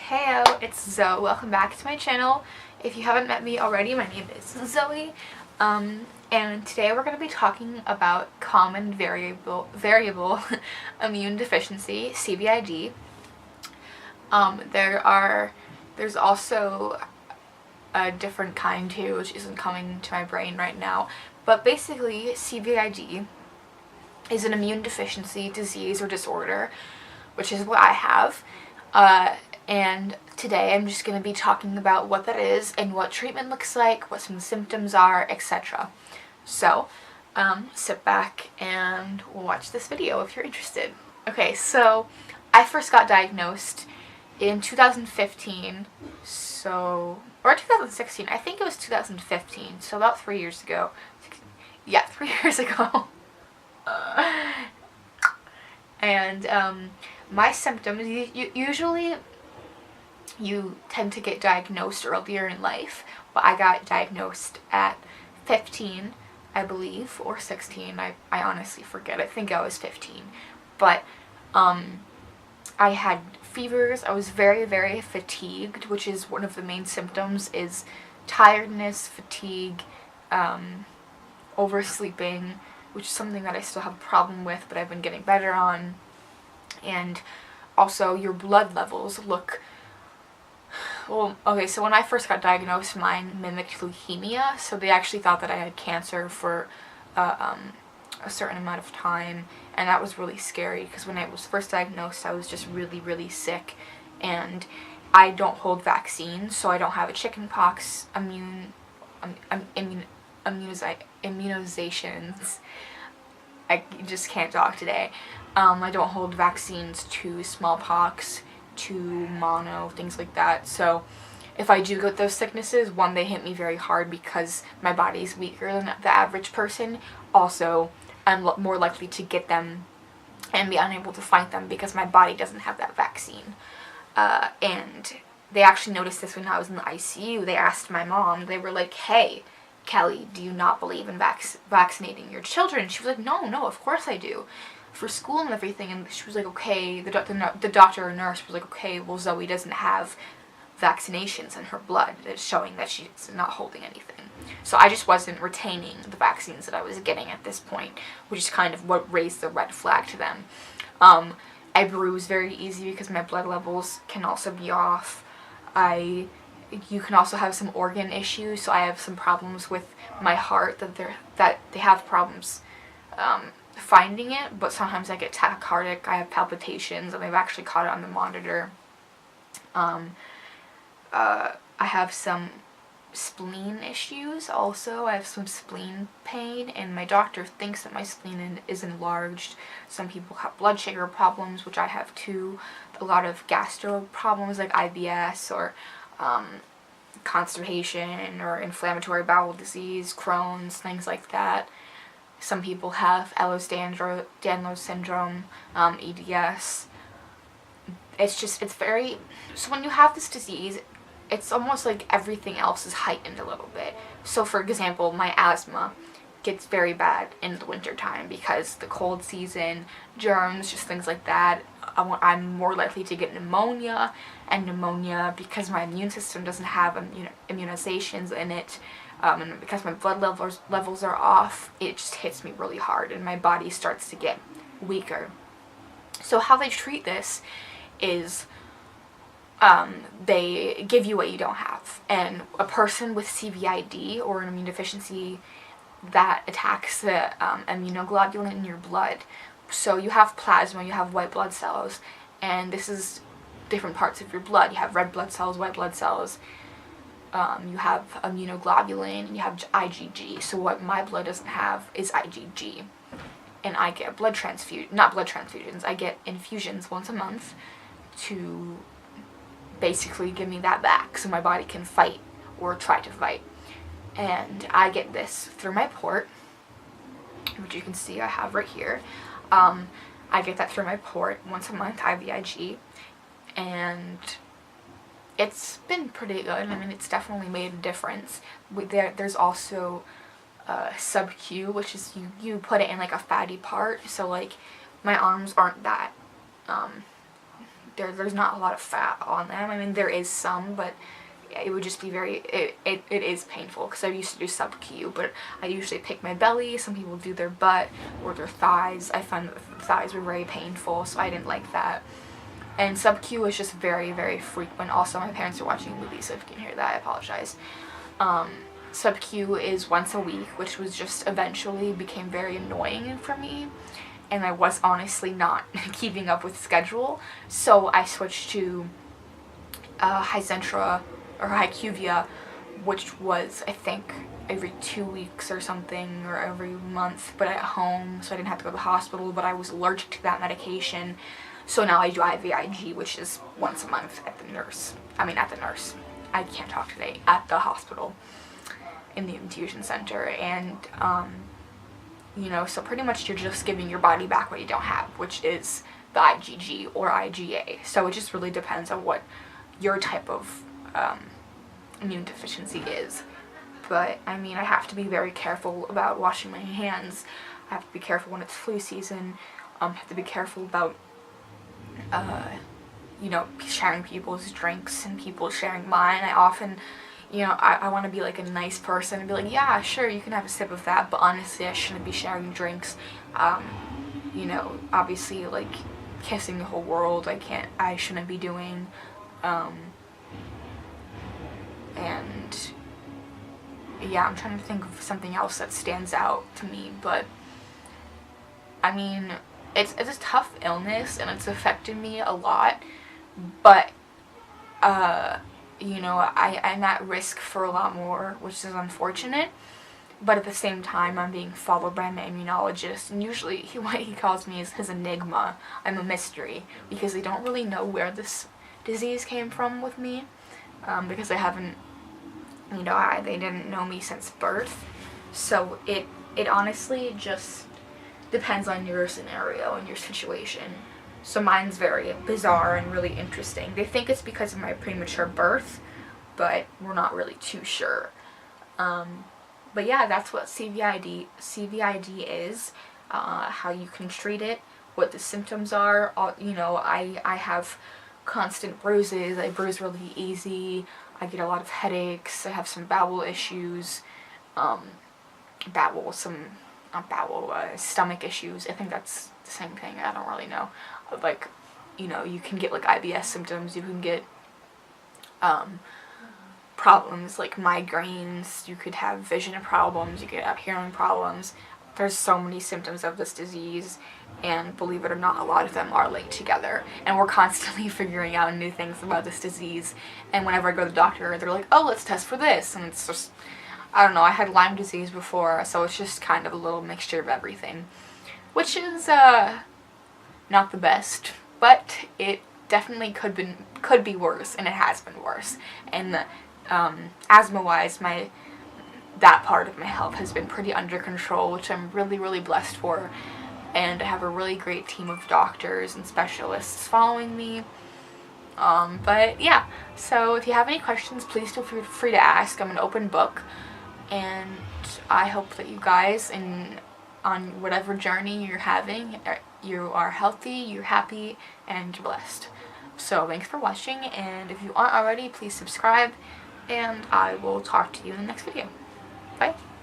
Heyo, it's Zoe. Welcome back to my channel. If you haven't met me already, my name is Zoe. And today we're going to be talking about common variable immune deficiency, CVID. There's also a different kind too, which isn't coming to my brain right now. But basically, CVID is an immune deficiency disease or disorder, which is what I have. And today I'm just going to be talking about what that is and what treatment looks like, what some symptoms are, etc. So, sit back and watch this video if you're interested. Okay, so I first got diagnosed in 2015, or 2016, I think it was 2015, so about 3 years ago. Yeah, 3 years ago. And my symptoms, usually you tend to get diagnosed earlier in life, but I got diagnosed at 15, I believe, or 16, I honestly forget, I think I was 15, but I had fevers, I was very, very fatigued, which is one of the main symptoms, is tiredness, fatigue, oversleeping, which is something that I still have a problem with, but I've been getting better on. And also your blood levels look, well, okay, so when I first got diagnosed, mine mimicked leukemia, so they actually thought that I had cancer for a certain amount of time, and that was really scary, because when I was first diagnosed, I was just really, really sick, and I don't hold vaccines, so I don't have a chickenpox immunizations. I just can't talk today. I don't hold vaccines to smallpox, to mono, things like that. So if I do get those sicknesses, one, they hit me very hard because my body's weaker than the average person. Also, I'm more likely to get them and be unable to fight them because my body doesn't have that vaccine. And they actually noticed this when I was in the ICU. They asked my mom, they were like, "Hey, Kelly, do you not believe in vaccinating your children?" She was like, no, of course I do, for school and everything. And she was like, okay, the doctor or nurse was like, okay, well, Zoe doesn't have vaccinations in her blood. It's showing that she's not holding anything. So I just wasn't retaining the vaccines that I was getting at this point, which is kind of what raised the red flag to them. I bruise very easy because my blood levels can also be off. You can also have some organ issues, so I have some problems with my heart, that they have problems finding it, but sometimes I get tachycardic, I have palpitations, and they've actually caught it on the monitor. I have some spleen issues also. I have some spleen pain, and my doctor thinks that my spleen is enlarged. Some people have blood sugar problems, which I have too. A lot of gastro problems like IBS or constipation or inflammatory bowel disease, Crohn's, things like that. Some people have Ehlers-Danlos syndrome, EDS. It's very, so when you have this disease, it's almost like everything else is heightened a little bit. So for example, my asthma gets very bad in the winter time because the cold season, germs, just things like that. I'm more likely to get pneumonia, and pneumonia, because my immune system doesn't have immunizations in it, and because my blood levels are off, it just hits me really hard and my body starts to get weaker. So how they treat this is they give you what you don't have, and a person with CVID, or an immune deficiency that attacks the immunoglobulin in your blood. So you have plasma, you have white blood cells, and this is different parts of your blood. You have red blood cells, white blood cells, you have immunoglobulin, and you have IgG. So what my blood doesn't have is IgG. And I get I get infusions once a month to basically give me that back so my body can fight, or try to fight. And I get this through my port, which you can see I have right here. I get that through my port once a month, IVIG, and it's been pretty good. I mean, it's definitely made a difference. There's also sub-Q, which is you put it in like a fatty part, so like my arms aren't that there's not a lot of fat on them. I mean, there is some, but it would just be it is painful, because I used to do sub-Q, but I usually pick my belly. Some people do their butt or their thighs. I found that the thighs were very painful, so I didn't like that. And sub-Q was just very, very frequent. Also, my parents are watching a movie, so if you can hear that, I apologize. Sub-Q is once a week, which was just eventually became very annoying for me, and I was honestly not keeping up with schedule, so I switched to Hizentra or HyQvia, which was, I think, every 2 weeks or something, or every month, but at home, so I didn't have to go to the hospital. But I was allergic to that medication, so now I do CVID, which is once a month at the nurse. I can't talk today. At the hospital, in the infusion center. And you know, so pretty much you're just giving your body back what you don't have, which is the IgG or IgA. So it just really depends on what your type of immune deficiency is. But I mean, I have to be very careful about washing my hands. I have to be careful when it's flu season. I have to be careful about you know, sharing people's drinks and people sharing mine. I often, you know, I want to be like a nice person and be like, yeah, sure, you can have a sip of that, but honestly, I shouldn't be sharing drinks. You know, obviously, like, kissing the whole world, I shouldn't be doing. And yeah, I'm trying to think of something else that stands out to me, but I mean, it's a tough illness and it's affected me a lot, but you know, I'm at risk for a lot more, which is unfortunate. But at the same time, I'm being followed by my immunologist, and usually what he calls me is his enigma. I'm a mystery, because they don't really know where this disease came from with me, because I haven't, you know, they didn't know me since birth. So it honestly just depends on your scenario and your situation. So mine's very bizarre and really interesting. They think it's because of my premature birth, but we're not really too sure. But yeah, that's what CVID is, how you can treat it, what the symptoms are. You know, I have constant bruises. I bruise really easy. I get a lot of headaches. I have some bowel issues. Stomach issues. I think that's the same thing. I don't really know. Like, you know, you can get like IBS symptoms. You can get problems like migraines. You could have vision problems. You could have hearing problems. There's so many symptoms of this disease, and believe it or not, a lot of them are linked together, and we're constantly figuring out new things about this disease. And whenever I go to the doctor, they're like, oh, let's test for this, and it's just, I don't know, I had Lyme disease before, so it's just kind of a little mixture of everything, which is not the best, but it definitely could be worse, and it has been worse. And asthma-wise, that part of my health has been pretty under control, which I'm really, really blessed for. And I have a really great team of doctors and specialists following me. But yeah, so if you have any questions, please feel free to ask. I'm an open book, and I hope that you guys, on whatever journey you're having, you are healthy, you're happy, and you're blessed. So thanks for watching, and if you aren't already, please subscribe, and I will talk to you in the next video. Bye.